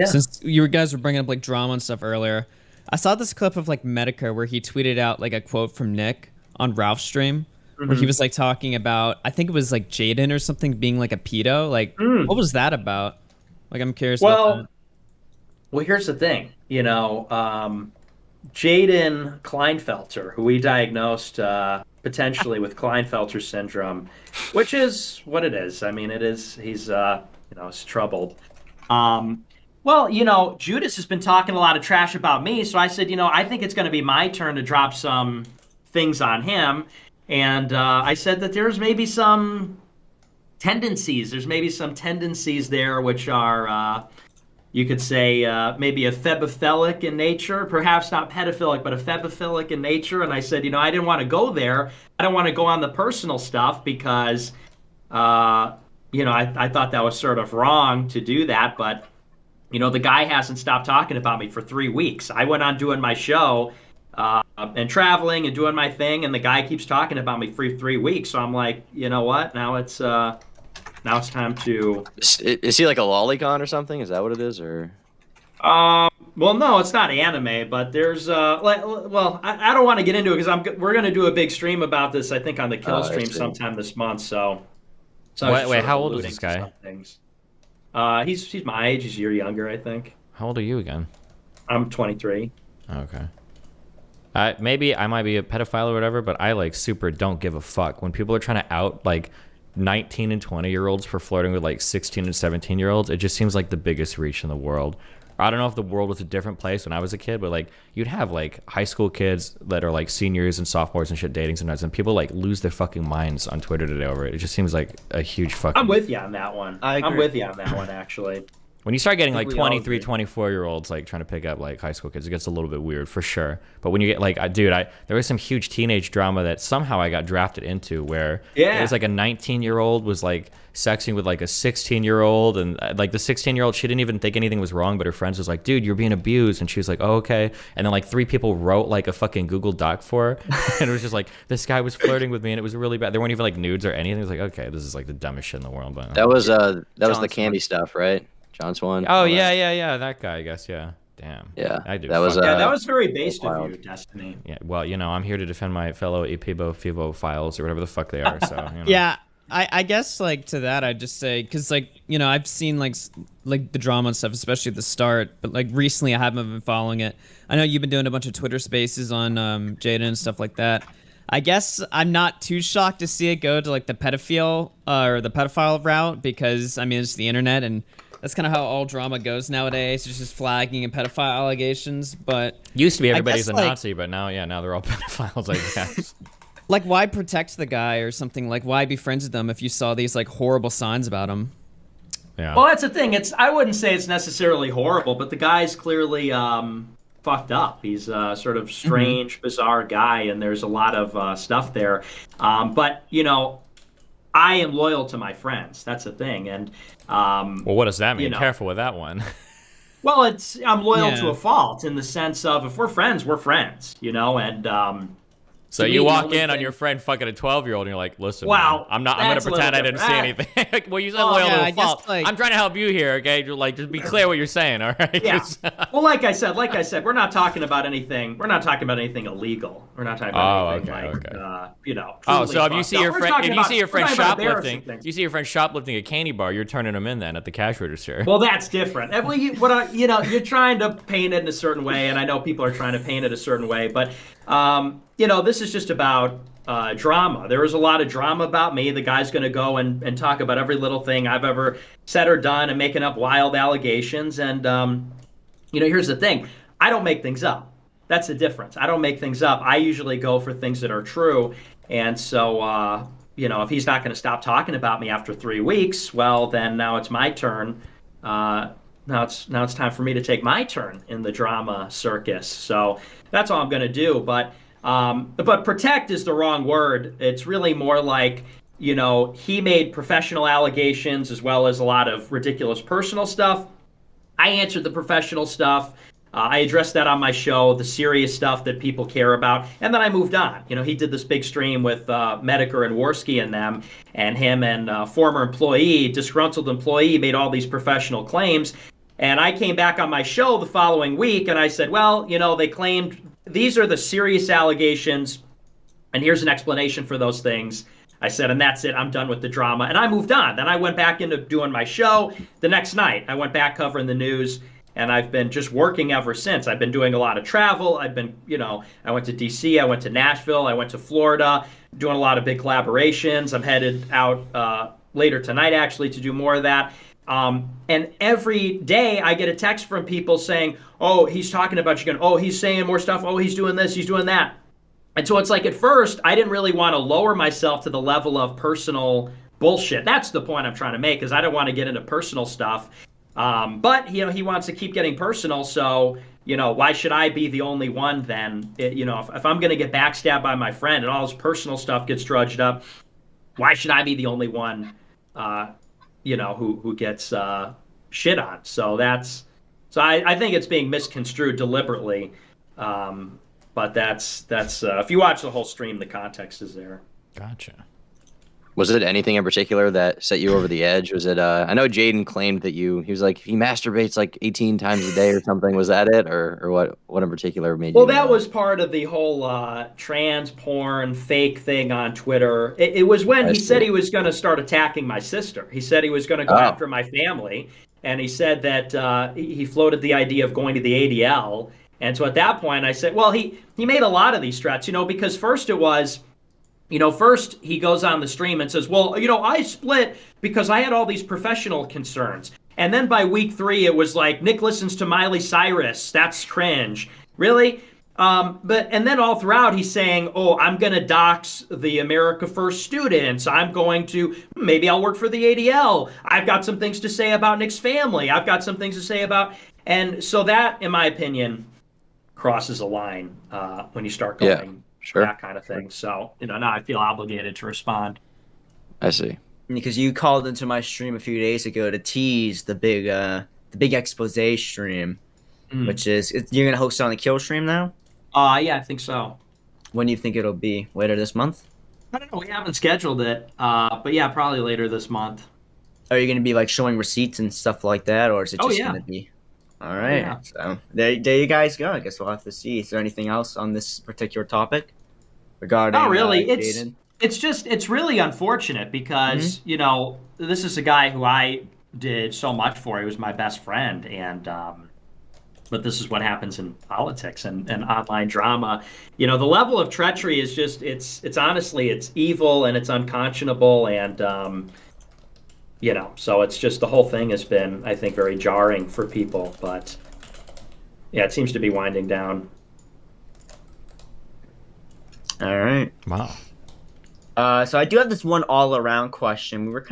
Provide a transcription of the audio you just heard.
Since you guys were bringing up like drama and stuff earlier, I saw this clip of like Medica where he tweeted out like a quote from Nick on Ralph's stream where he Mhm. was like talking about, I think it was like Jaden or something being like a pedo. Like, what was that about? Like, I'm curious about that. Well, well, here's the thing. Jaden Kleinfelter, who we diagnosed potentially with Klinefelter syndrome, which is what it is. I mean, it is. He's he's troubled. Um, well, Judas has been talking a lot of trash about me, so I said, I think it's going to be my turn to drop some things on him, and I said that there's maybe some tendencies. There's maybe some tendencies there which are. You could say maybe a febophilic in nature, perhaps not pedophilic, but a febophilic in nature. And I said, I didn't want to go there. I don't want to go on the personal stuff because, I thought that was sort of wrong to do that. But, the guy hasn't stopped talking about me for 3 weeks. I went on doing my show and traveling and doing my thing, and the guy keeps talking about me for 3 weeks. So I'm like, you know what? Now it's time to. Is he like a lolicon or something? Is that what it is, or? Well, no, it's not anime, but there's I don't want to get into it because we're gonna do a big stream about this. I think on the Kill stream sometime this month. So wait, how old is this guy? He's my age. He's a year younger, I think. How old are you again? I'm 23. Okay. Maybe I might be a pedophile or whatever, but I like super don't give a fuck when people are trying to out like 19 and 20-year-olds for flirting with like 16 and 17-year-olds. It just seems like the biggest reach in the world. I don't know if the world was a different place when I was a kid, but like you'd have like high school kids that are like seniors and sophomores and shit dating sometimes, and people like lose their fucking minds on Twitter today over it. It just seems like a huge fucking. I'm with you on that one. I'm with you on that one, actually. When you start getting like 23, 24-year-olds like trying to pick up like high school kids, it gets a little bit weird for sure. But when you get like, there was some huge teenage drama that somehow I got drafted into where it was like a 19-year-old was like sexing with like a 16-year-old, and like the 16-year-old, she didn't even think anything was wrong, but her friends was like, dude, you're being abused, and she was like, oh, okay. And then like 3 people wrote like a fucking Google Doc for her, and it was just like this guy was flirting with me, and it was really bad. There weren't even like nudes or anything. It was like, okay, this is like the dumbest shit in the world. But that was the candy stuff, right? John Swan. Oh yeah, that guy, I guess. Yeah, damn. Yeah, I do. That was very based of you, Destiny. Yeah, well, I'm here to defend my fellow Epibo files or whatever the fuck they are. So Yeah, I guess like to that I'd just say, because like I've seen like the drama and stuff, especially at the start, but like recently I haven't been following it. I know you've been doing a bunch of Twitter Spaces on Jaden and stuff like that. I guess I'm not too shocked to see it go to like the pedophile or the pedophile route, because I mean it's the internet and that's kind of how all drama goes nowadays. It's just flagging and pedophile allegations. But used to be everybody's a Nazi, but now they're all pedophiles, I guess. Like, why protect the guy or something? Like, why be friends with them if you saw these like horrible signs about him? Yeah. Well, that's the thing. I wouldn't say it's necessarily horrible, but the guy's clearly fucked up. He's a sort of strange, bizarre guy, and there's a lot of stuff there. But I am loyal to my friends. That's the thing. And well, what does that mean? Careful with that one. Well, I'm loyal to a fault in the sense of if we're friends, we're friends, and so you walk in on your friend fucking a 12-year-old and you're like, listen, man, I'm going to pretend I didn't see anything. Well, you said loyal to a fault. I'm trying to help you here, okay? Like, just be clear what you're saying, all right? Yeah. Well, like I said, we're not talking about anything. We're not talking about anything illegal. We're not talking about anything so if you see your friend shoplifting a candy bar, you're turning them in then at the cash register. Well, that's different. You're trying to paint it in a certain way, and I know people are trying to paint it a certain way, but this is just about drama. There was a lot of drama about me. The guy's going to go and talk about every little thing I've ever said or done and making up wild allegations. And, here's the thing. I don't make things up. That's the difference. I don't make things up. I usually go for things that are true. And so, if he's not going to stop talking about me after 3 weeks, well, then now it's my turn. Now it's time for me to take my turn in the drama circus. So that's all I'm going to do. But protect is the wrong word. It's really more like, he made professional allegations as well as a lot of ridiculous personal stuff. I answered the professional stuff. I addressed that on my show, the serious stuff that people care about. And then I moved on. He did this big stream with Medicare and Worski and them, and him and former employee, disgruntled employee, made all these professional claims. And I came back on my show the following week and I said, well, they claimed these are the serious allegations, and here's an explanation for those things. I said, and that's it. I'm done with the drama. And I moved on. Then I went back into doing my show the next night. I went back covering the news, and I've been just working ever since. I've been doing a lot of travel. I've been, I went to D.C., I went to Nashville, I went to Florida, doing a lot of big collaborations. I'm headed out later tonight, actually, to do more of that. And every day I get a text from people saying, oh, he's talking about you. Oh, he's saying more stuff. Oh, he's doing this, he's doing that. And so it's like at first, I didn't really want to lower myself to the level of personal bullshit. That's the point I'm trying to make, is I don't want to get into personal stuff. But, he wants to keep getting personal. So, why should I be the only one then? If I'm going to get backstabbed by my friend and all his personal stuff gets drudged up, why should I be the only one, who gets shit on? So I think it's being misconstrued deliberately. But that's if you watch the whole stream, the context is there. Gotcha. Was it anything in particular that set you over the edge? Was it? I know Jaden claimed that he was like he masturbates like 18 times a day or something. Was that it, or what? What in particular made you? Well, that was part of the whole trans porn fake thing on Twitter. It was when he said he was going to start attacking my sister. He said he was going to go after my family, and he said that he floated the idea of going to the ADL. And so at that point, I said, well, he made a lot of these threats, because first it was, first he goes on the stream and says, well, I split because I had all these professional concerns. And then by week 3, it was like, Nick listens to Miley Cyrus. That's cringe. Really? And then all throughout, he's saying, oh, I'm going to dox the America First students. I'm going to, maybe I'll work for the ADL. I've got some things to say about Nick's family. I've got some things to say about, and so that, in my opinion, crosses a line when you start going that kind of thing. So, now I feel obligated to respond. I see. Because you called into my stream a few days ago to tease the big expose stream, which is you're gonna host it on the Kill stream now. Yeah, I think so. When do you think it'll be? Later this month? I don't know. We haven't scheduled it, but yeah, probably later this month. Are you gonna be like showing receipts and stuff like that, or is it just gonna be? All right, yeah. So there you guys go. I guess we'll have to see. Is there anything else on this particular topic regarding? Not really. Jaden? It's really unfortunate because this is a guy who I did so much for. He was my best friend, and but this is what happens in politics and online drama. The level of treachery is just it's honestly it's evil and it's unconscionable and. So it's just the whole thing has been, I think, very jarring for people. But, yeah, it seems to be winding down. All right. Wow. So I do have this one all-around question. We were kind